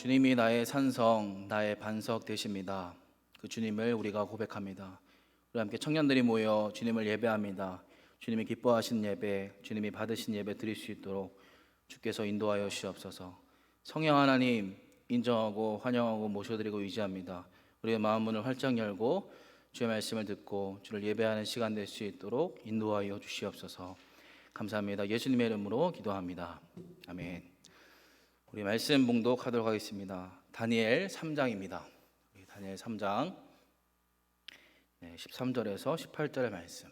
주님이 나의 산성, 나의 반석 되십니다. 그 주님을 우리가 고백합니다. 우리 함께 청년들이 모여 주님을 예배합니다. 주님이 기뻐하신 예배, 주님이 받으신 예배 드릴 수 있도록 주께서 인도하여 주시옵소서. 성령 하나님 인정하고 환영하고 모셔드리고 의지합니다. 우리의 마음 문을 활짝 열고 주의 말씀을 듣고 주를 예배하는 시간 될 수 있도록 인도하여 주시옵소서. 감사합니다. 예수님의 이름으로 기도합니다. 아멘. 우리 말씀 봉독하도록 하겠습니다. 다니엘 3장입니다. 다니엘 3장 13절에서 18절의 말씀.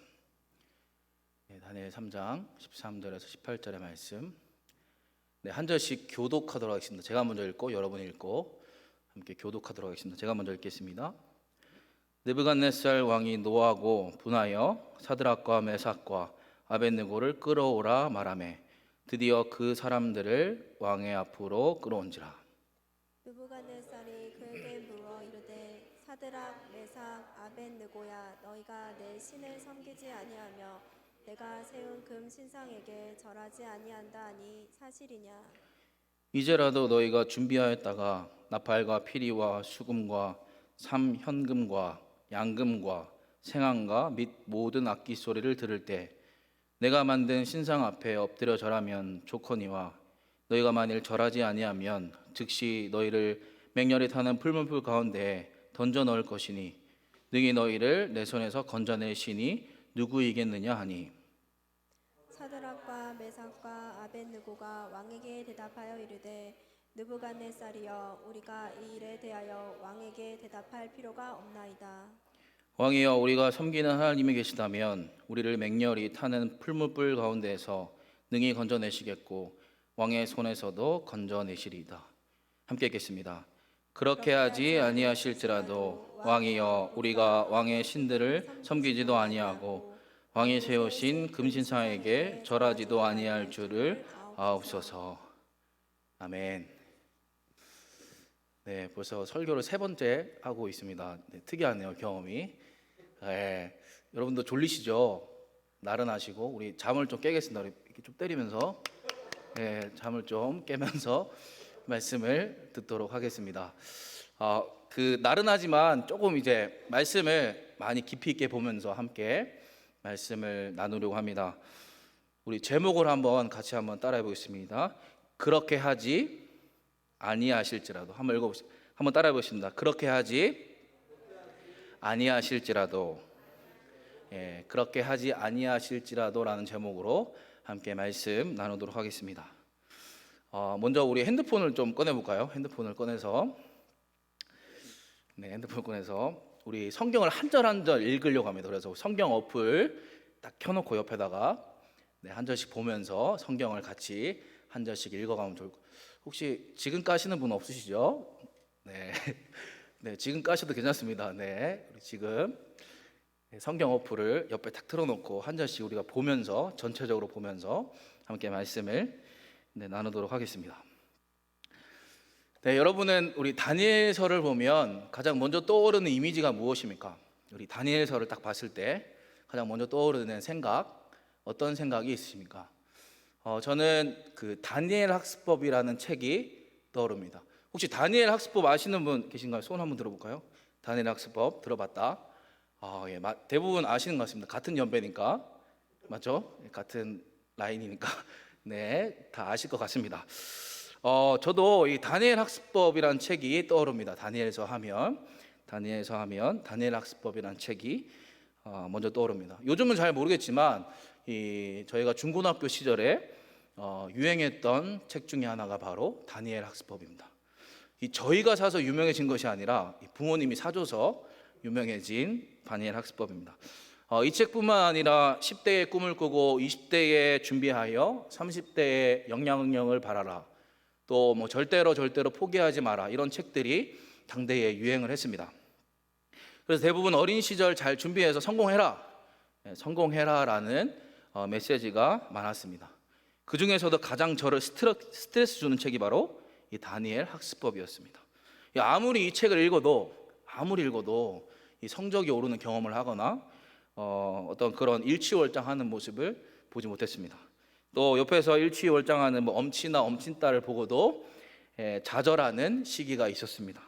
다니엘 3장 13절에서 18절의 말씀. 한 절씩 교독하도록 하겠습니다. 제가 먼저 읽고 여러분이 읽고 함께 교독하도록 하겠습니다. 제가 먼저 읽겠습니다. 느부갓네살 왕이 노하고 분하여 사드락과 메삭과 아벳느고를 끌어오라 말하매 드디어 그 사람들을 왕의 앞으로 끌어온지라. 느부갓네살이 그에게 물어 이르되 사드락 메삭 아벳느고야, 너희가 내 신을 섬기지 아니하며 내가 세운 금 신상에게 절하지 아니한다 하니 사실이냐? 이제라도 너희가 준비하였다가 나팔과 피리와 수금과 삼현금과 양금과 생황과 및 모든 악기 소리를 들을 때 내가 만든 신상 앞에 엎드려 절하면 좋거니와 너희가 만일 절하지 아니하면 즉시 너희를 맹렬히 타는 풀문풀 가운데에 던져 넣을 것이니 능히 너희를 내 손에서 건져낼 신이 누구이겠느냐 하니. 사드락과 메삭과 아벳느고가 왕에게 대답하여 이르되 느부갓네살이여, 우리가 이 일에 대하여 왕에게 대답할 필요가 없나이다. 왕이여, 우리가 섬기는 하나님이 계시다면 우리를 맹렬히 타는 풀무불 가운데에서 능히 건져내시겠고 왕의 손에서도 건져내시리이다. 함께 읽겠습니다. 그렇게 하지 아니하실지라도 왕이여, 우리가 왕의 신들을 섬기지도 아니하고 왕이 세우신 금신상에게 절하지도 아니할 줄을 아옵소서. 아멘. 벌써 설교를 3번째 하고 있습니다. 특이하네요, 경험이. 여러분도 졸리시죠? 나른하시고 우리 잠을 좀 깨겠습니다. 이렇게 좀 때리면서 잠을 좀 깨면서 말씀을 듣도록 하겠습니다. 나른하지만 조금 이제 말씀을 많이 깊이 있게 보면서 함께 말씀을 나누려고 합니다. 우리 제목을 같이 따라해 보겠습니다. 그렇게 하지 아니하실지라도. 한번 따라해 보겠습니다. 그렇게 하지 아니하실지라도. 그렇게 하지 아니하실지라도라는 제목으로 함께 말씀 나누도록 하겠습니다. 먼저 우리 핸드폰을 좀 꺼내 볼까요? 핸드폰을 꺼내서 우리 성경을 한 절 한 절 읽으려고 합니다. 그래서 성경 어플 딱 켜놓고 옆에다가 한 절씩 보면서 성경을 같이 한 절씩 읽어가면 좋을 것 같아요. 혹시 지금 까시는 분 없으시죠? 지금 까셔도 괜찮습니다. 우리 지금 성경 어플을 옆에 딱 틀어놓고 한 절씩 우리가 보면서 전체적으로 보면서 함께 말씀을 나누도록 하겠습니다. 여러분은 우리 다니엘서를 보면 가장 먼저 떠오르는 이미지가 무엇입니까? 우리 다니엘서를 딱 봤을 때 가장 먼저 떠오르는 생각, 어떤 생각이 있으십니까? 저는 그 다니엘 학습법이라는 책이 떠오릅니다. 혹시 다니엘 학습법 아시는 분 계신가요? 손 한번 들어볼까요? 다니엘 학습법 들어봤다. 대부분 아시는 것 같습니다. 같은 연배니까, 맞죠? 같은 라인이니까 다 아실 것 같습니다. 저도 이 다니엘 학습법이라는 책이 떠오릅니다. 다니엘서 하면 다니엘 학습법이라는 책이 먼저 떠오릅니다. 요즘은 잘 모르겠지만 저희가 중고등학교 시절에 유행했던 책 중에 하나가 바로 다니엘 학습법입니다. 저희가 사서 유명해진 것이 아니라 부모님이 사줘서 유명해진 다니엘 학습법입니다. 이 책뿐만 아니라 10대의 꿈을 꾸고 20대에 준비하여 30대의 영향력을 바라라, 또 절대로 포기하지 마라, 이런 책들이 당대에 유행을 했습니다. 그래서 대부분 어린 시절 잘 준비해서 성공해라라는 메시지가 많았습니다. 그 중에서도 가장 저를 스트레스 주는 책이 바로 이 다니엘 학습법이었습니다. 아무리 이 책을 읽어도 이 성적이 오르는 경험을 하거나 어떤 그런 일취월장하는 모습을 보지 못했습니다. 또 옆에서 일취월장하는 엄치나 엄친딸을 보고도 좌절하는 시기가 있었습니다.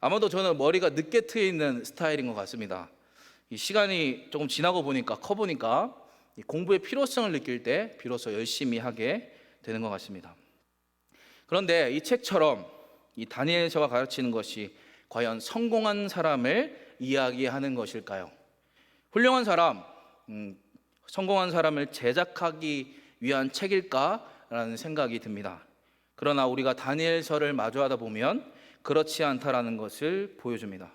아마도 저는 머리가 늦게 트여 있는 스타일인 것 같습니다. 이 시간이 조금 지나고 보니까 커 보니까 이 공부의 필요성을 느낄 때 비로소 열심히 하게 되는 것 같습니다. 그런데 이 책처럼 이 다니엘서가 가르치는 것이 과연 성공한 사람을 이야기하는 것일까요? 훌륭한 사람, 성공한 사람을 제작하기 위한 책일까라는 생각이 듭니다. 그러나 우리가 다니엘서를 마주하다 보면 그렇지 않다라는 것을 보여줍니다.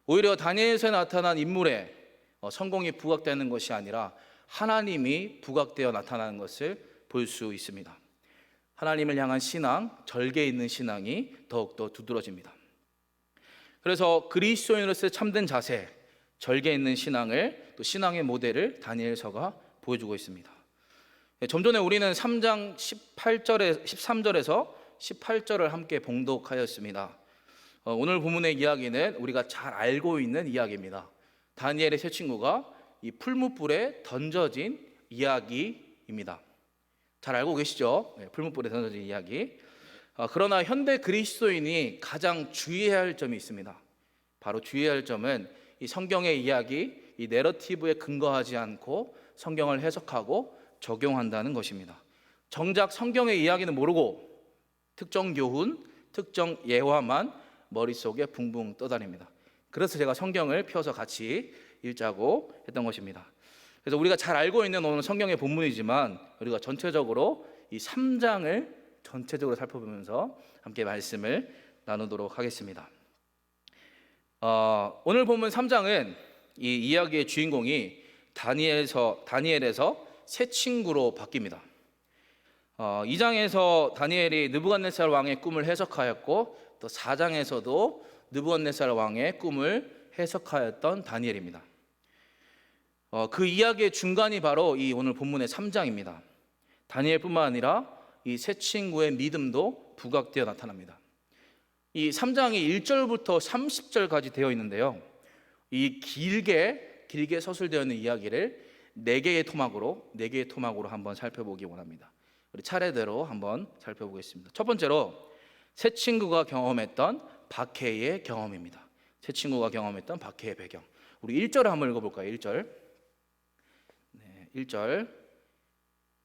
오히려 다니엘서에 나타난 인물의 성공이 부각되는 것이 아니라 하나님이 부각되어 나타나는 것을 볼 수 있습니다. 하나님을 향한 신앙, 절개 있는 신앙이 더욱더 두드러집니다. 그래서 그리스도인으로서의 참된 자세, 절개 있는 신앙을, 또 신앙의 모델을 다니엘서가 보여주고 있습니다. 좀 전에 우리는 3장 13절에서 18절을 함께 봉독하였습니다. 오늘 본문의 이야기는 우리가 잘 알고 있는 이야기입니다. 다니엘의 세 친구가 이 풀무불에 던져진 이야기입니다. 잘 알고 계시죠? 풀무불에 던져진 이야기. 그러나 현대 그리스도인이 가장 주의해야 할 점이 있습니다. 바로 주의해야 할 점은 이 성경의 이야기, 이 내러티브에 근거하지 않고 성경을 해석하고 적용한다는 것입니다. 정작 성경의 이야기는 모르고 특정 교훈, 특정 예화만 머릿속에 붕붕 떠다닙니다. 그래서 제가 성경을 펴서 같이 읽자고 했던 것입니다. 그래서 우리가 잘 알고 있는 오늘 성경의 본문이지만 우리가 전체적으로 이 3장을 전체적으로 살펴보면서 함께 말씀을 나누도록 하겠습니다. 오늘 본문 3장은 이 이야기의 주인공이 다니엘에서 새 친구로 바뀝니다. 2장에서 다니엘이 느부갓네살 왕의 꿈을 해석하였고 또 4장에서도 느부갓네살 왕의 꿈을 해석하였던 다니엘입니다. 그 이야기의 중간이 바로 이 오늘 본문의 3장입니다. 다니엘뿐만 아니라 이 새 친구의 믿음도 부각되어 나타납니다. 이 3장이 1절부터 30절까지 되어 있는데요. 이 길게 서술되어 있는 이야기를 4개의 토막으로 한번 살펴보기 원합니다. 우리 차례대로 한번 살펴보겠습니다. 첫 번째로 새 친구가 경험했던 박해의 경험입니다. 새 친구가 경험했던 박해의 배경. 우리 1절을 한번 읽어볼까요? 1절. 네, 1절.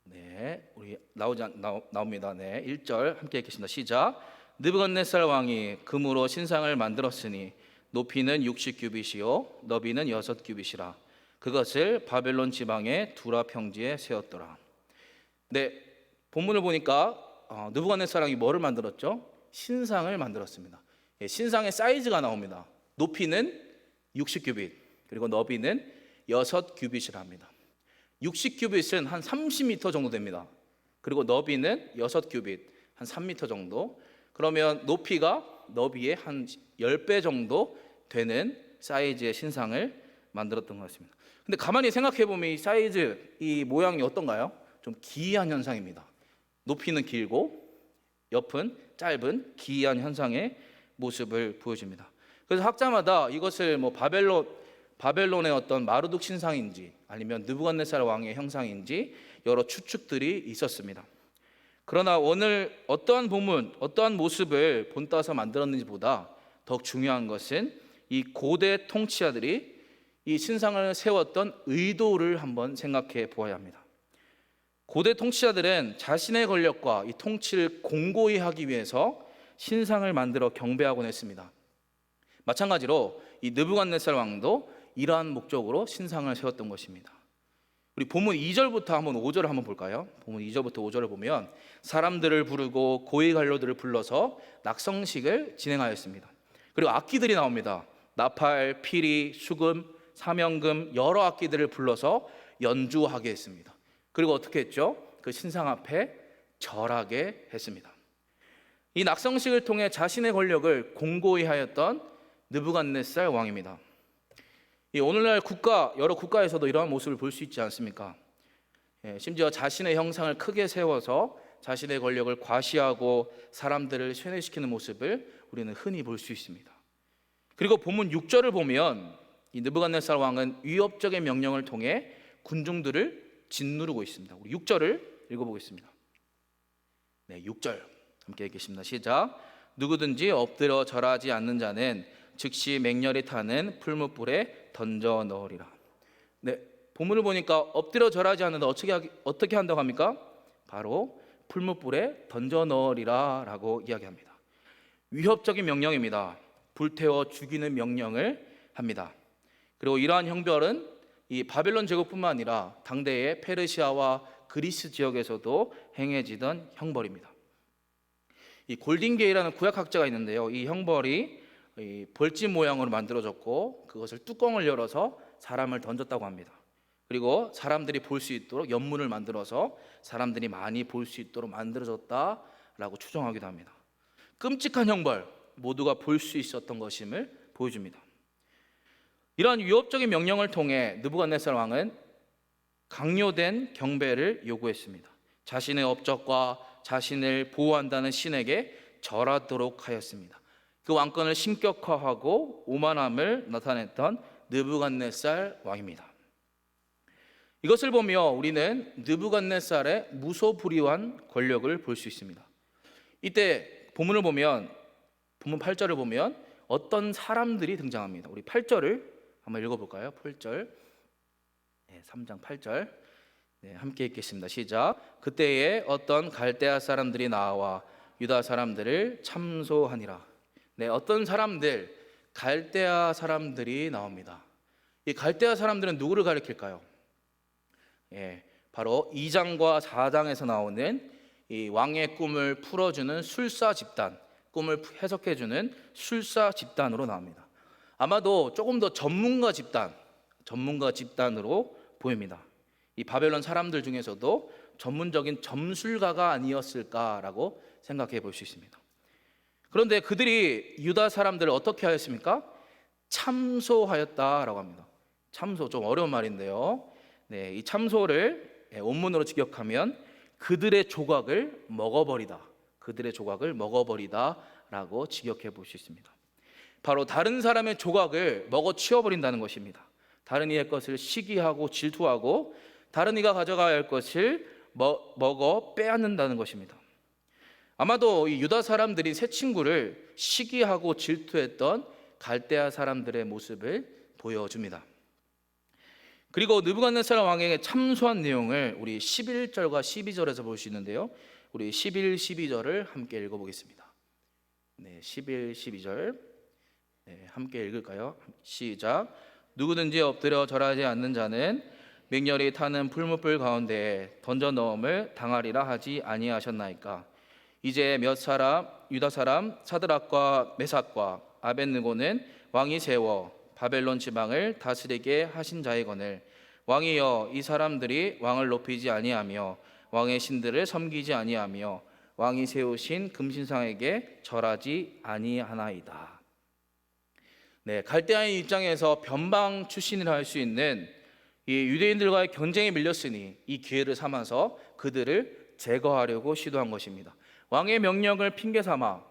네, 우리 나옵니다. 네, 1절 함께 읽겠습니다. 시작. 느부갓네살 왕이 금으로 신상을 만들었으니 높이는 60규빗이요 너비는 6규빗이라. 그것을 바벨론 지방의 두라 평지에 세웠더라. 네, 본문을 보니까 느부갓네살 왕이 뭐를 만들었죠? 신상을 만들었습니다. 신상의 사이즈가 나옵니다. 높이는 60규빗, 그리고 너비는 6규빗이라 합니다. 60규빗은 한 30m 정도 됩니다. 그리고 너비는 6규빗, 한 3m 정도. 그러면 높이가 너비의 한 10배 정도 되는 사이즈의 신상을 만들었던 것 같습니다. 근데 가만히 생각해 보면 이 사이즈, 이 모양이 어떤가요? 좀 기이한 현상입니다. 높이는 길고 옆은 짧은 기이한 현상의 모습을 보여줍니다. 그래서 학자마다 이것을 뭐 바벨론의 어떤 마르둑 신상인지 아니면 느부갓네살 왕의 형상인지 여러 추측들이 있었습니다. 그러나 오늘 어떠한 본문, 어떠한 모습을 본따서 만들었는지보다 더욱 중요한 것은 이 고대 통치자들이 이 신상을 세웠던 의도를 한번 생각해 보아야 합니다. 고대 통치자들은 자신의 권력과 이 통치를 공고히 하기 위해서 신상을 만들어 경배하곤 했습니다. 마찬가지로 이 느부갓네살 왕도 이러한 목적으로 신상을 세웠던 것입니다. 우리 본문 2절부터 한번 5절을 한번 볼까요? 본문 2절부터 5절을 보면 사람들을 부르고 고위 관료들을 불러서 낙성식을 진행하였습니다. 그리고 악기들이 나옵니다. 나팔, 피리, 수금, 사명금 여러 악기들을 불러서 연주하게 했습니다. 그리고 어떻게 했죠? 그 신상 앞에 절하게 했습니다. 이 낙성식을 통해 자신의 권력을 공고히 하였던 느부갓네살 왕입니다. 이 오늘날 여러 국가에서도 이러한 모습을 볼 수 있지 않습니까? 심지어 자신의 형상을 크게 세워서 자신의 권력을 과시하고 사람들을 쇠뇌시키는 모습을 우리는 흔히 볼 수 있습니다. 그리고 본문 6절을 보면 이 느부갓네살 왕은 위협적인 명령을 통해 군중들을 짓누르고 있습니다. 우리 6절을 읽어보겠습니다. 네, 6절 함께 읽겠습니다. 시작. 누구든지 엎드려 절하지 않는 자는 즉시 맹렬히 타는 풀무불에 던져 넣으리라. 네, 본문을 보니까 엎드려 절하지 않는다. 어떻게 한다고 합니까? 바로 풀무불에 던져 넣으리라 라고 이야기합니다. 위협적인 명령입니다. 불태워 죽이는 명령을 합니다. 그리고 이러한 형벌은 이 바벨론 제국뿐만 아니라 당대의 페르시아와 그리스 지역에서도 행해지던 형벌입니다. 이 골딩게이라는 구약학자가 있는데요. 이 형벌이 이 벌집 모양으로 만들어졌고 그것을 뚜껑을 열어서 사람을 던졌다고 합니다. 그리고 사람들이 볼 수 있도록 연문을 만들어서 사람들이 많이 볼 수 있도록 만들어졌다라고 추정하기도 합니다. 끔찍한 형벌, 모두가 볼 수 있었던 것임을 보여줍니다. 이러한 위협적인 명령을 통해 느부갓네살 왕은 강요된 경배를 요구했습니다. 자신의 업적과 자신을 보호한다는 신에게 절하도록 하였습니다. 그 왕권을 신격화하고 오만함을 나타냈던 느부갓네살 왕입니다. 이것을 보며 우리는 느부갓네살의 무소불위한 권력을 볼 수 있습니다. 이때 본문을 보면 본문 8절을 보면 어떤 사람들이 등장합니다. 우리 8절을 한번 읽어볼까요? 8절, 3장 8절 함께 읽겠습니다. 시작. 그때에 어떤 갈대아 사람들이 나와 유다 사람들을 참소하니라. 어떤 사람들, 갈대아 사람들이 나옵니다. 이 갈대아 사람들은 누구를 가리킬까요? 바로 2장과 4장에서 나오는 이 왕의 꿈을 풀어주는 술사 집단, 꿈을 해석해주는 술사 집단으로 나옵니다. 아마도 조금 더 전문가 집단으로 보입니다. 이 바벨론 사람들 중에서도 전문적인 점술가가 아니었을까라고 생각해 볼 수 있습니다. 그런데 그들이 유다 사람들을 어떻게 하였습니까? 참소하였다라고 합니다. 참소, 좀 어려운 말인데요. 이 참소를 원문으로 직역하면 그들의 조각을 먹어버리다라고 직역해 볼 수 있습니다. 바로 다른 사람의 조각을 먹어 치워버린다는 것입니다. 다른 이의 것을 시기하고 질투하고 다른 이가 가져가야 할 것을 먹어 빼앗는다는 것입니다. 아마도 이 유다 사람들이 새 친구를 시기하고 질투했던 갈대아 사람들의 모습을 보여줍니다. 그리고 느부갓네살 왕에게 참소한 내용을 우리 11절과 12절에서 볼 수 있는데요. 우리 11, 12절을 함께 읽어보겠습니다. 11, 12절 함께 읽을까요? 시작. 누구든지 엎드려 절하지 않는 자는 맹렬히 타는 풀무불 가운데에 던져 넣음을 당하리라 하지 아니하셨나이까. 이제 몇 사람 유다 사람 사드락과 메삭과 아벳느고는 왕이 세워 바벨론 지방을 다스리게 하신 자이거늘 왕이여 이 사람들이 왕을 높이지 아니하며 왕의 신들을 섬기지 아니하며 왕이 세우신 금신상에게 절하지 아니하나이다. 갈대아인 입장에서 변방 출신이라 할 수 있는 이 유대인들과의 경쟁에 밀렸으니 이 기회를 삼아서 그들을 제거하려고 시도한 것입니다. 왕의 명령을 핑계 삼아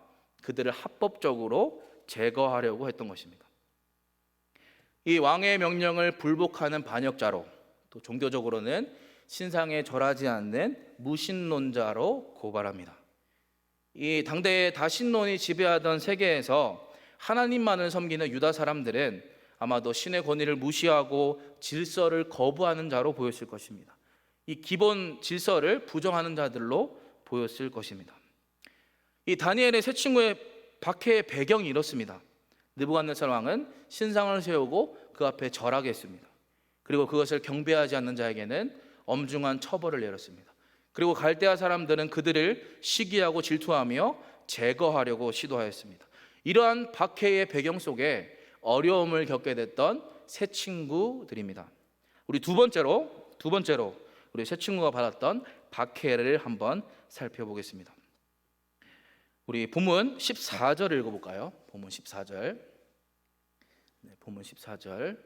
그들을 합법적으로 제거하려고 했던 것입니다. 이 왕의 명령을 불복하는 반역자로, 또 종교적으로는 신상에 절하지 않는 무신론자로 고발합니다. 이 당대의 다신론이 지배하던 세계에서 하나님만을 섬기는 유다 사람들은 아마도 신의 권위를 무시하고 질서를 거부하는 자로 보였을 것입니다. 이 기본 질서를 부정하는 자들로 보였을 것입니다. 이 다니엘의 세 친구의 박해의 배경이 이렇습니다. 느부갓네살 왕은 신상을 세우고 그 앞에 절하게 했습니다. 그리고 그것을 경배하지 않는 자에게는 엄중한 처벌을 내렸습니다. 그리고 갈대아 사람들은 그들을 시기하고 질투하며 제거하려고 시도하였습니다. 이러한 박해의 배경 속에 어려움을 겪게 됐던 세 친구들입니다. 우리 두 번째로 우리 세 친구가 받았던 박해를 한번 살펴보겠습니다. 우리 본문 14절 읽어볼까요? 본문 14절. 본문 14절.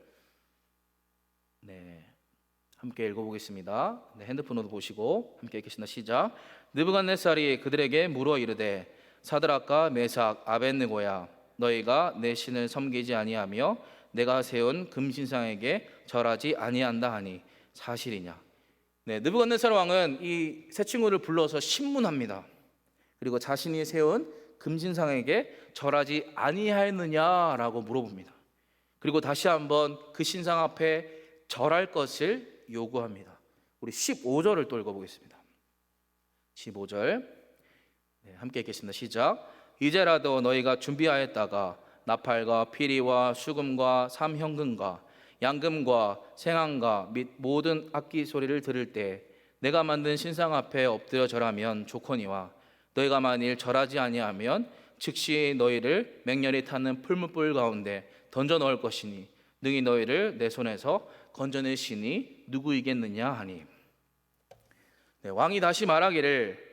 함께 읽어보겠습니다. 핸드폰으로 보시고 함께 읽겠습니다. 시작. 느부갓네살이 그들에게 물어 이르되 사드락과 메삭 아벳느고야 너희가 내 신을 섬기지 아니하며 내가 세운 금신상에게 절하지 아니한다 하니 사실이냐? 느부갓네살 왕은 이 세 친구를 불러서 신문합니다. 그리고 자신이 세운 금신상에게 절하지 아니하였느냐라고 물어봅니다. 그리고 다시 한번 그 신상 앞에 절할 것을 요구합니다. 우리 15절을 또 읽어보겠습니다. 15절 함께 읽겠습니다. 시작. 이제라도 너희가 준비하였다가 나팔과 피리와 수금과 삼현금과 양금과 생황과 및 모든 악기 소리를 들을 때 내가 만든 신상 앞에 엎드려 절하면 좋거니와 너희가 만일 절하지 아니하면 즉시 너희를 맹렬히 타는 풀무불 가운데 던져 넣을 것이니 능히 너희를 내 손에서 건져내시니 누구이겠느냐 하니. 왕이 다시 말하기를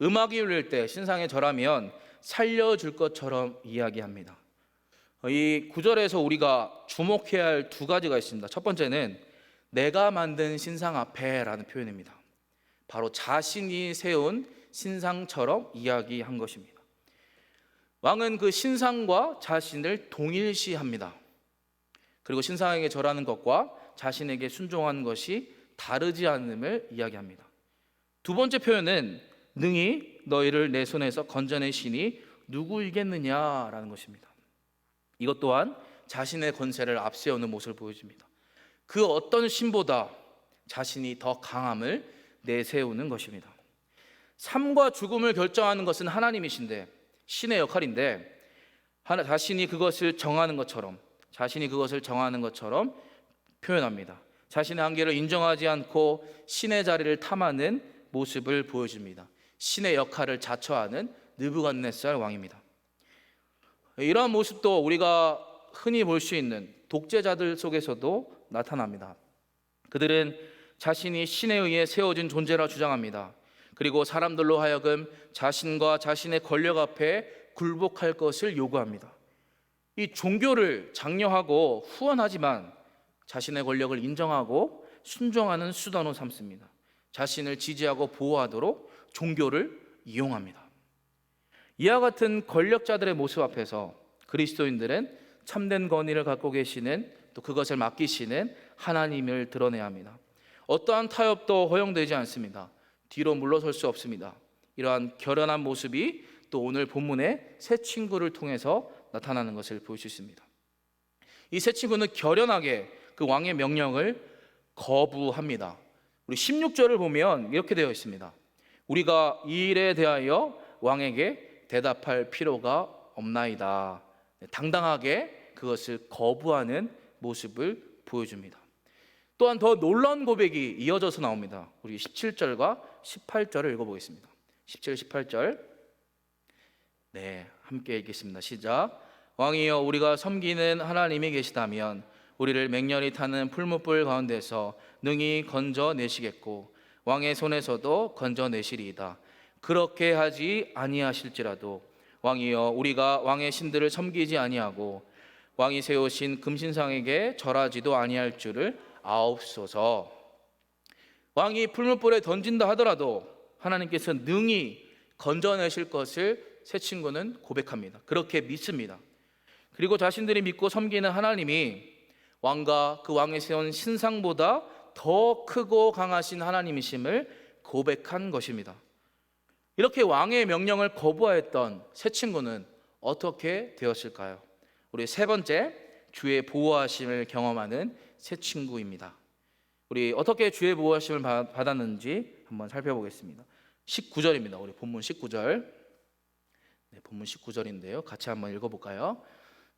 음악이 울릴 때 신상에 절하면 살려줄 것처럼 이야기합니다. 이 구절에서 우리가 주목해야 할 두 가지가 있습니다. 첫 번째는 내가 만든 신상 앞에라는 표현입니다. 바로 자신이 세운 신상처럼 이야기한 것입니다. 왕은 그 신상과 자신을 동일시합니다. 그리고 신상에게 절하는 것과 자신에게 순종하는 것이 다르지 않음을 이야기합니다. 두 번째 표현은 능히 너희를 내 손에서 건져내시니 누구이겠느냐라는 것입니다. 이것 또한 자신의 권세를 앞세우는 모습을 보여줍니다. 그 어떤 신보다 자신이 더 강함을 내세우는 것입니다. 삶과 죽음을 결정하는 것은 하나님이신데, 신의 역할인데, 자신이 그것을 정하는 것처럼 표현합니다. 자신의 한계를 인정하지 않고 신의 자리를 탐하는 모습을 보여줍니다. 신의 역할을 자처하는 느부갓네살 왕입니다. 이러한 모습도 우리가 흔히 볼 수 있는 독재자들 속에서도 나타납니다. 그들은 자신이 신에 의해 세워진 존재라 주장합니다. 그리고 사람들로 하여금 자신과 자신의 권력 앞에 굴복할 것을 요구합니다. 이 종교를 장려하고 후원하지만 자신의 권력을 인정하고 순종하는 수단으로 삼습니다. 자신을 지지하고 보호하도록 종교를 이용합니다. 이와 같은 권력자들의 모습 앞에서 그리스도인들은 참된 권위를 갖고 계시는, 또 그것을 맡기시는 하나님을 드러내야 합니다. 어떠한 타협도 허용되지 않습니다. 뒤로 물러설 수 없습니다. 이러한 결연한 모습이 또 오늘 본문의 새 친구를 통해서 나타나는 것을 볼 수 있습니다. 이 새 친구는 결연하게 그 왕의 명령을 거부합니다. 우리 16절을 보면 이렇게 되어 있습니다. 우리가 이 일에 대하여 왕에게 대답할 필요가 없나이다. 당당하게 그것을 거부하는 모습을 보여줍니다. 또한 더 놀라운 고백이 이어져서 나옵니다. 우리 17절과 18절을 읽어보겠습니다. 17, 18절 함께 읽겠습니다. 시작. 왕이여, 우리가 섬기는 하나님이 계시다면 우리를 맹렬히 타는 풀무불 가운데서 능히 건져내시겠고 왕의 손에서도 건져내시리이다. 그렇게 하지 아니하실지라도 왕이여, 우리가 왕의 신들을 섬기지 아니하고 왕이 세우신 금신상에게 절하지도 아니할 줄을 아옵소서. 왕이 풀무불에 던진다 하더라도 하나님께서 능히 건져내실 것을 새 친구는 고백합니다. 그렇게 믿습니다. 그리고 자신들이 믿고 섬기는 하나님이 왕과 그 왕이 세운 신상보다 더 크고 강하신 하나님이심을 고백한 것입니다. 이렇게 왕의 명령을 거부하였던 새 친구는 어떻게 되었을까요? 우리 세 번째, 주의 보호하심을 경험하는 새 친구입니다. 우리 어떻게 주의 보호하심을 받았는지 한번 살펴보겠습니다. 19절입니다. 우리 본문 19절. 본문 19절인데요. 같이 한번 읽어볼까요?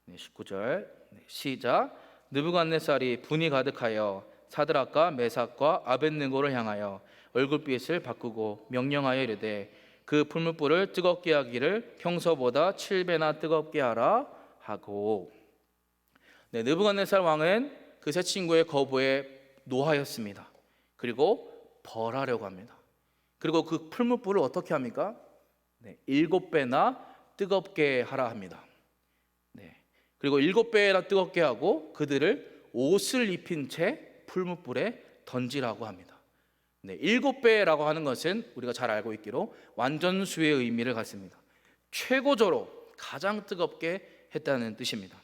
19절 시작. 느부갓네살이 분이 가득하여 사드락과 메삭과 아벳느고를 향하여 얼굴빛을 바꾸고 명령하여 이르되 그 풀무불을 뜨겁게 하기를 평소보다 7배나 뜨겁게 하라 하고. 느부갓네살 왕은 그 새 친구의 거부에 노하였습니다. 그리고 벌하려고 합니다. 그리고 그 풀무불을 어떻게 합니까? 7배나 뜨겁게 하라 합니다. 그리고 7배나 뜨겁게 하고 그들을 옷을 입힌 채 풀무불에 던지라고 합니다. 7배라고 하는 것은 우리가 잘 알고 있기로 완전수의 의미를 갖습니다. 최고조로 가장 뜨겁게 했다는 뜻입니다.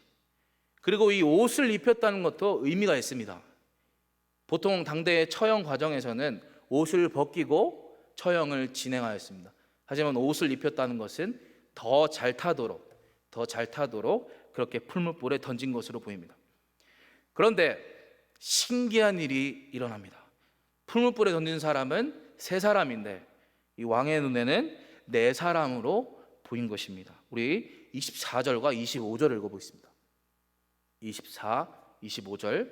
그리고 이 옷을 입혔다는 것도 의미가 있습니다. 보통 당대의 처형 과정에서는 옷을 벗기고 처형을 진행하였습니다. 하지만 옷을 입혔다는 것은 더 잘 타도록 그렇게 풀무불에 던진 것으로 보입니다. 그런데 신기한 일이 일어납니다. 풀무불에 던진 사람은 세 사람인데 이 왕의 눈에는 네 사람으로 보인 것입니다. 우리 24절과 25절을 읽어보겠습니다. 24, 25절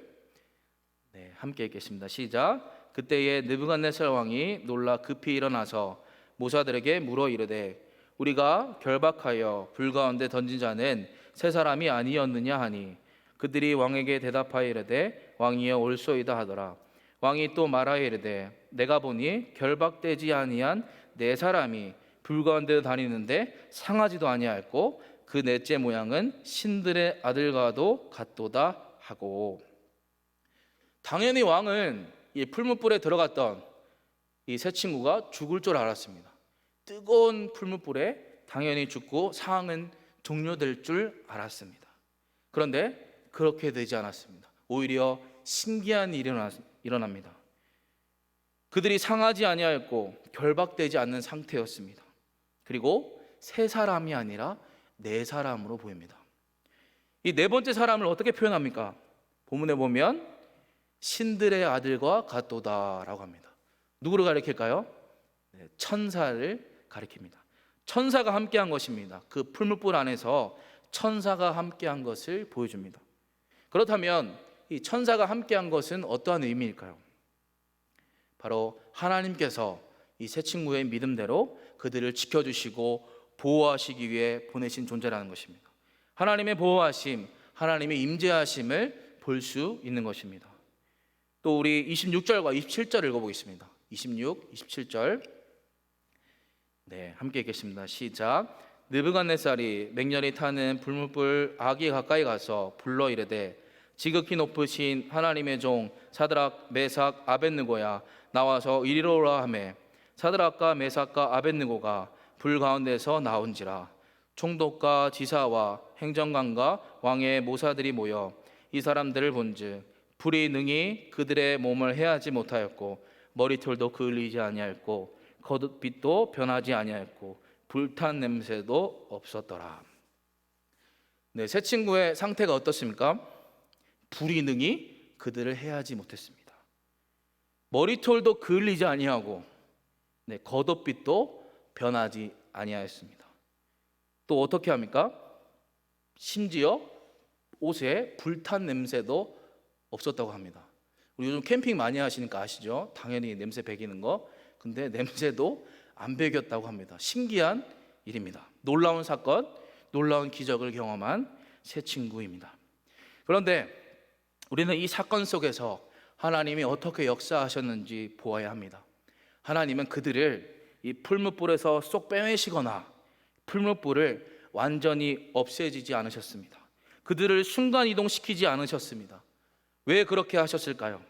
함께 읽겠습니다. 시작. 그때에 느부갓네살 왕이 놀라 급히 일어나서 모사들에게 물어 이르되 우리가 결박하여 불 가운데 던진 자는 세 사람이 아니었느냐 하니 그들이 왕에게 대답하여 이르되 왕이여 올소이다 하더라. 왕이 또 말하여 이르되 내가 보니 결박되지 아니한 네 사람이 불 가운데 다니는데 상하지도 아니하였고 그 넷째 모양은 신들의 아들과도 같도다 하고, 당연히 왕은 이 풀무불에 들어갔던 이 세 친구가 죽을 줄 알았습니다. 뜨거운 풀무불에 당연히 죽고 상황은 종료될 줄 알았습니다. 그런데 그렇게 되지 않았습니다. 오히려 신기한 일이 일어납니다. 그들이 상하지 아니하였고 결박되지 않는 상태였습니다. 그리고 세 사람이 아니라 네 사람으로 보입니다. 이 네 번째 사람을 어떻게 표현합니까? 본문에 보면 신들의 아들과 같도다라고 합니다. 누구를 가리킬까요? 천사를 가리킵니다. 천사가 함께한 것입니다. 그 풀무불 안에서 천사가 함께한 것을 보여줍니다. 그렇다면 이 천사가 함께한 것은 어떠한 의미일까요? 바로 하나님께서 이 세 친구의 믿음대로 그들을 지켜주시고 보호하시기 위해 보내신 존재라는 것입니다. 하나님의 보호하심, 하나님의 임재하심을 볼 수 있는 것입니다. 또 우리 26절과 27절을 읽어보겠습니다. 26, 27절 함께 읽겠습니다. 시작. 느부갓네살이 맹렬히 타는 불무불 아기 가까이 가서 불러 이르되 지극히 높으신 하나님의 종 사드락 메삭 아벳느고야 나와서 이리로 오라 하매 사드락과 메삭과 아벳느고가 불 가운데서 나온지라. 총독과 지사와 행정관과 왕의 모사들이 모여 이 사람들을 본즉 불이 능히 그들의 몸을 해하지 못하였고 머리털도 그을리지 아니하였고 겉빛도 변하지 아니하였고 불탄 냄새도 없었더라. 세 친구의 상태가 어떻습니까? 불이 능히 그들을 해하지 못했습니다. 머리털도 그을리지 아니하고 겉옷빛도 변하지 아니하였습니다. 또 어떻게 합니까? 심지어 옷에 불탄 냄새도 없었다고 합니다. 우리 요즘 캠핑 많이 하시니까 아시죠? 당연히 냄새 배기는 거. 근데 냄새도 안 배겼다고 합니다. 신기한 일입니다. 놀라운 사건, 놀라운 기적을 경험한 세 친구입니다. 그런데 우리는 이 사건 속에서 하나님이 어떻게 역사하셨는지 보아야 합니다. 하나님은 그들을 이 풀무불에서 쏙 빼내시거나 풀무불을 완전히 없애지지 않으셨습니다. 그들을 순간 이동시키지 않으셨습니다. 왜 그렇게 하셨을까요?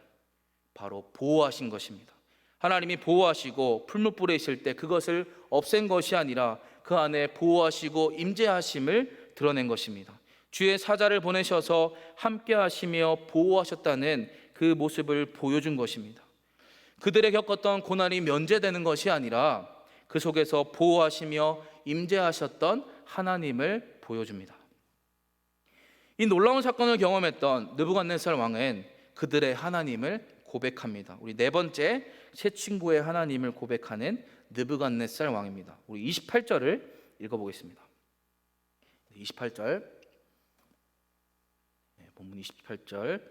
바로 보호하신 것입니다. 하나님이 보호하시고 풀무불에 있을 때 그것을 없앤 것이 아니라 그 안에 보호하시고 임재하심을 드러낸 것입니다. 주의 사자를 보내셔서 함께 하시며 보호하셨다는 그 모습을 보여준 것입니다. 그들의 겪었던 고난이 면제되는 것이 아니라 그 속에서 보호하시며 임재하셨던 하나님을 보여줍니다. 이 놀라운 사건을 경험했던 느부갓네살 왕은 그들의 하나님을 고백합니다. 우리 네 번째 세 친구의 하나님을 고백하는 느부갓네살 왕입니다. 우리 28절을 읽어보겠습니다. 28절 본문 28절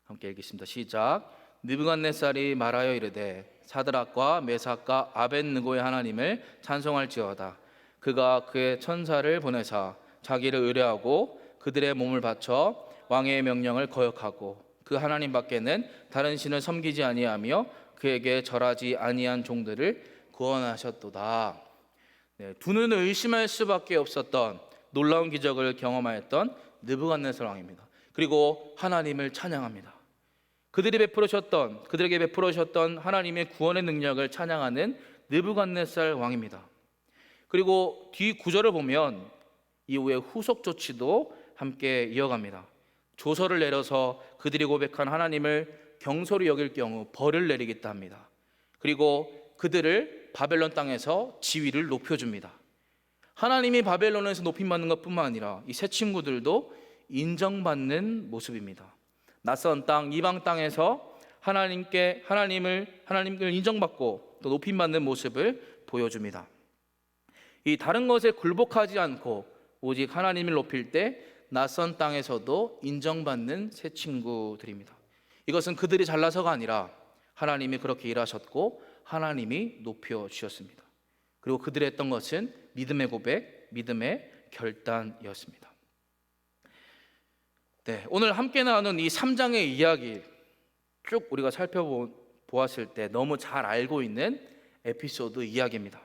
함께 읽겠습니다. 시작. 느부갓네살이 말하여 이르되 사드락과 메삭과 아벳느고의 하나님을 찬송할지어다. 그가 그의 천사를 보내사 자기를 의뢰하고 그들의 몸을 바쳐 왕의 명령을 거역하고 그 하나님 밖에는 다른 신을 섬기지 아니하며 그에게 절하지 아니한 종들을 구원하셨도다. 두 눈을 의심할 수밖에 없었던 놀라운 기적을 경험하였던 느부갓네살 왕입니다. 그리고 하나님을 찬양합니다. 그들에게 베풀으셨던 하나님의 구원의 능력을 찬양하는 느부갓네살 왕입니다. 그리고 뒤 구절을 보면 이후에 후속 조치도 함께 이어갑니다. 조서를 내려서 그들이 고백한 하나님을 경솔히 여길 경우 벌을 내리겠다 합니다. 그리고 그들을 바벨론 땅에서 지위를 높여줍니다. 하나님이 바벨론에서 높임받는 것뿐만 아니라 이 세 친구들도 인정받는 모습입니다. 낯선 땅, 이방 땅에서 하나님을 인정받고 또 높임받는 모습을 보여줍니다. 이 다른 것에 굴복하지 않고 오직 하나님을 높일 때 낯선 땅에서도 인정받는 새 친구들입니다. 이것은 그들이 잘나서가 아니라 하나님이 그렇게 일하셨고 하나님이 높여주셨습니다. 그리고 그들이 했던 것은 믿음의 고백, 믿음의 결단이었습니다. 네, 오늘 함께 나눈 이 3장의 이야기 쭉 우리가 살펴보았을 때 너무 잘 알고 있는 에피소드 이야기입니다.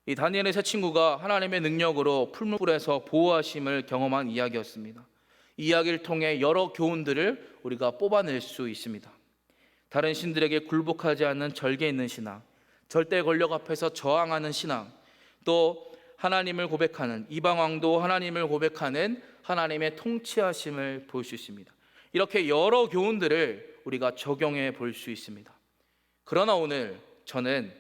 이 다니엘의 세 친구가 하나님의 능력으로 풀무불에서 보호하심을 경험한 이야기였습니다. 이 이야기를 통해 여러 교훈들을 우리가 뽑아낼 수 있습니다. 다른 신들에게 굴복하지 않는 절개 있는 신앙, 절대 권력 앞에서 저항하는 신앙, 또 하나님을 고백하는 이방 왕도 하나님을 고백하는 하나님의 통치하심을 볼 수 있습니다. 이렇게 여러 교훈들을 우리가 적용해 볼 수 있습니다. 그러나 저는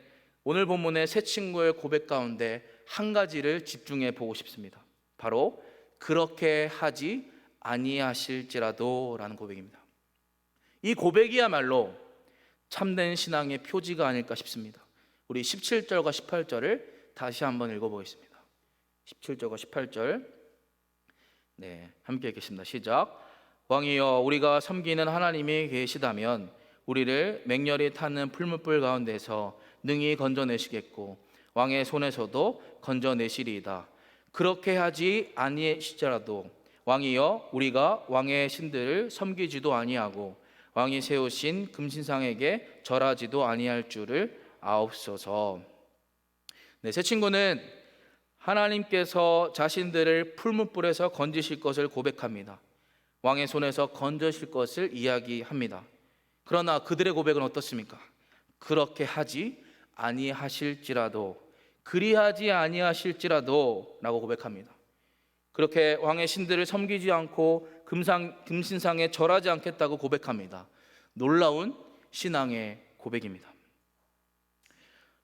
오늘 본문의 세 친구의 고백 가운데 한 가지를 집중해 보고 싶습니다. 바로 그렇게 하지 아니하실지라도 라는 고백입니다. 이 고백이야말로 참된 신앙의 표지가 아닐까 싶습니다. 우리 17절과 18절을 다시 한번 읽어보겠습니다. 17절과 18절 함께 읽겠습니다. 시작. 왕이여, 우리가 섬기는 하나님이 계시다면 우리를 맹렬히 타는 풀무불 가운데서 능히 건져내시겠고 왕의 손에서도 건져내시리이다. 그렇게 하지 아니하실지라도 왕이여, 우리가 왕의 신들을 섬기지도 아니하고 왕이 세우신 금신상에게 절하지도 아니할 줄을 아옵소서. 세 친구는 하나님께서 자신들을 풀무불에서 건지실 것을 고백합니다. 왕의 손에서 건져실 것을 이야기합니다. 그러나 그들의 고백은 어떻습니까? 그렇게 하지 아니하실지라도, 그리하지 아니하실지라도 라고 고백합니다. 그렇게 왕의 신들을 섬기지 않고 금신상에 절하지 않겠다고 고백합니다. 놀라운 신앙의 고백입니다.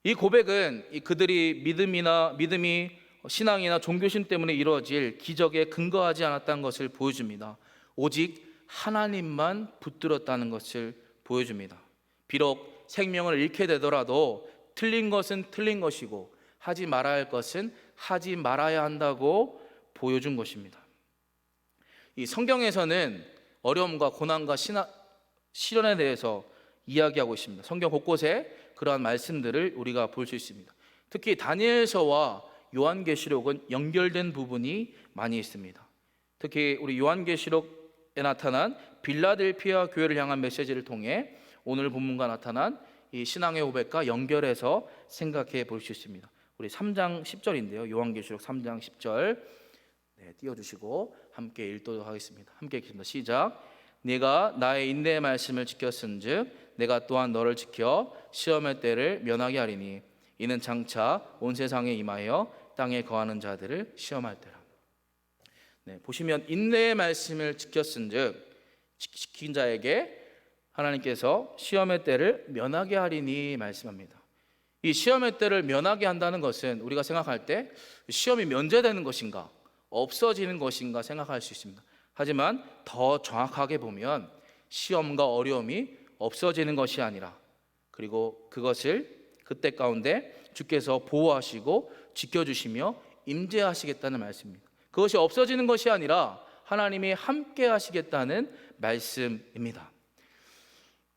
이 고백은 그들이 믿음이 신앙이나 종교심 때문에 이루어질 기적에 근거하지 않았다는 것을 보여줍니다. 오직 하나님만 붙들었다는 것을 보여줍니다. 비록 생명을 잃게 되더라도 틀린 것은 틀린 것이고 하지 말아야 할 것은 하지 말아야 한다고 보여준 것입니다. 이 성경에서는 어려움과 고난과 시련에 대해서 이야기하고 있습니다. 성경 곳곳에 그러한 말씀들을 우리가 볼 수 있습니다. 특히 다니엘서와 요한계시록은 연결된 부분이 많이 있습니다. 특히 우리 요한계시록에 나타난 빌라델피아 교회를 향한 메시지를 통해 오늘 본문과 나타난 이 신앙의 고백과 연결해서 생각해 볼 수 있습니다. 우리 3장 10절인데요. 요한계시록 3장 10절 띄워주시고 함께 읽도록 하겠습니다. 함께 읽겠습니다. 시작. 네가 나의 인내의 말씀을 지켰은즉 내가 또한 너를 지켜 시험의 때를 면하게 하리니 이는 장차 온 세상에 임하여 땅에 거하는 자들을 시험할 때라. 보시면 인내의 말씀을 지켰은즉 지킨 자에게 하나님께서 시험의 때를 면하게 하리니 말씀합니다. 이 시험의 때를 면하게 한다는 것은 우리가 생각할 때 시험이 면제되는 것인가 없어지는 것인가 생각할 수 있습니다. 하지만 더 정확하게 보면 시험과 어려움이 없어지는 것이 아니라 그리고 그것을 그때 가운데 주께서 보호하시고 지켜주시며 임재하시겠다는 말씀입니다. 그것이 없어지는 것이 아니라 하나님이 함께 하시겠다는 말씀입니다.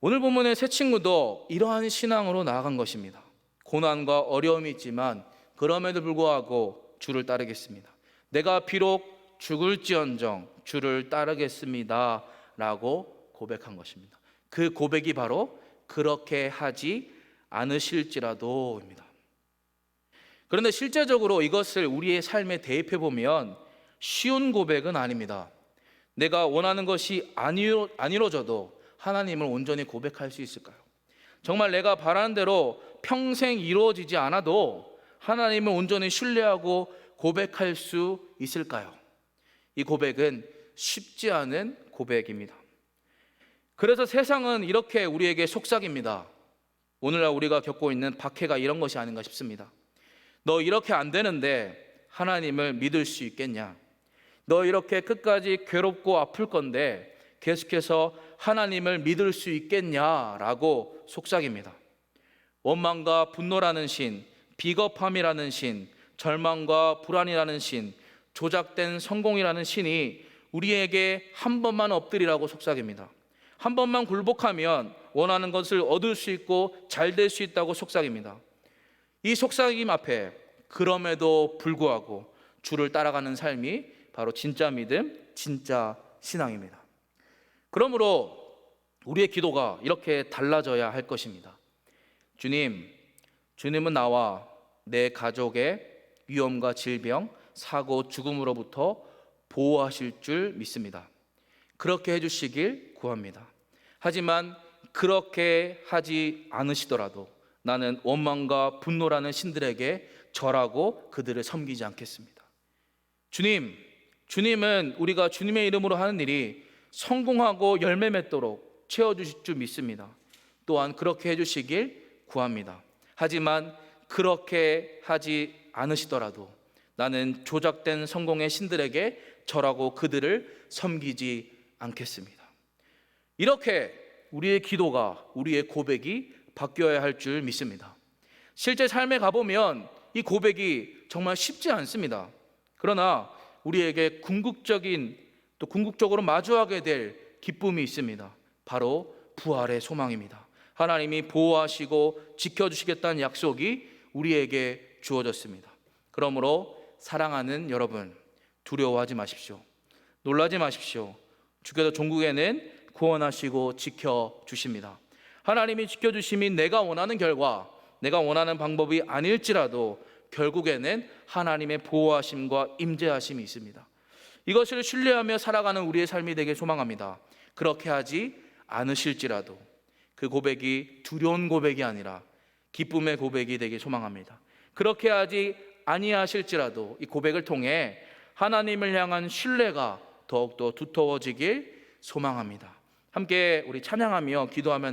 오늘 본문의 세 친구도 이러한 신앙으로 나아간 것입니다. 고난과 어려움이 있지만 그럼에도 불구하고 주를 따르겠습니다. 내가 비록 죽을지언정 주를 따르겠습니다 라고 고백한 것입니다. 그 고백이 바로 그렇게 하지 않으실지라도입니다. 그런데 실제적으로 이것을 우리의 삶에 대입해 보면 쉬운 고백은 아닙니다. 내가 원하는 것이 안 이루어져도 하나님을 온전히 고백할 수 있을까요? 정말 내가 바라는 대로 평생 이루어지지 않아도 하나님을 온전히 신뢰하고 고백할 수 있을까요? 이 고백은 쉽지 않은 고백입니다. 그래서 세상은 이렇게 우리에게 속삭입니다. 오늘날 우리가 겪고 있는 박해가 이런 것이 아닌가 싶습니다. 너 이렇게 안 되는데 하나님을 믿을 수 있겠냐? 너 이렇게 끝까지 괴롭고 아플 건데 계속해서 하나님을 믿을 수 있겠냐라고 속삭입니다. 원망과 분노라는 신, 비겁함이라는 신, 절망과 불안이라는 신, 조작된 성공이라는 신이 우리에게 한 번만 엎드리라고 속삭입니다. 한 번만 굴복하면 원하는 것을 얻을 수 있고 잘 될 수 있다고 속삭입니다. 이 속삭임 앞에 그럼에도 불구하고 주를 따라가는 삶이 바로 진짜 믿음, 진짜 신앙입니다. 그러므로 우리의 기도가 이렇게 달라져야 할 것입니다. 주님은 나와 내 가족의 위험과 질병, 사고, 죽음으로부터 보호하실 줄 믿습니다. 그렇게 해주시길 구합니다. 하지만 그렇게 하지 않으시더라도 나는 원망과 분노라는 신들에게 절하고 그들을 섬기지 않겠습니다. 주님은 우리가 주님의 이름으로 하는 일이 성공하고 열매 맺도록 채워주실 줄 믿습니다. 또한 그렇게 해주시길 구합니다. 하지만 그렇게 하지 않으시더라도 나는 조작된 성공의 신들에게 절하고 그들을 섬기지 않겠습니다. 이렇게 우리의 기도가, 우리의 고백이 바뀌어야 할 줄 믿습니다. 실제 삶에 가보면 이 고백이 정말 쉽지 않습니다. 그러나 우리에게 궁극적으로 마주하게 될 기쁨이 있습니다. 바로 부활의 소망입니다. 하나님이 보호하시고 지켜주시겠다는 약속이 우리에게 주어졌습니다. 그러므로 사랑하는 여러분, 두려워하지 마십시오. 놀라지 마십시오. 주께서 종국에는 구원하시고 지켜주십니다. 하나님이 지켜주심이 내가 원하는 결과, 내가 원하는 방법이 아닐지라도 결국에는 하나님의 보호하심과 임재하심이 있습니다. 이것을 신뢰하며 살아가는 우리의 삶이 되길 소망합니다. 그렇게 하지 않으실지라도 그 고백이 두려운 고백이 아니라 기쁨의 고백이 되길 소망합니다. 그렇게 하지 아니하실지라도 이 고백을 통해 하나님을 향한 신뢰가 더욱더 두터워지길 소망합니다. 함께 우리 찬양하며 기도하면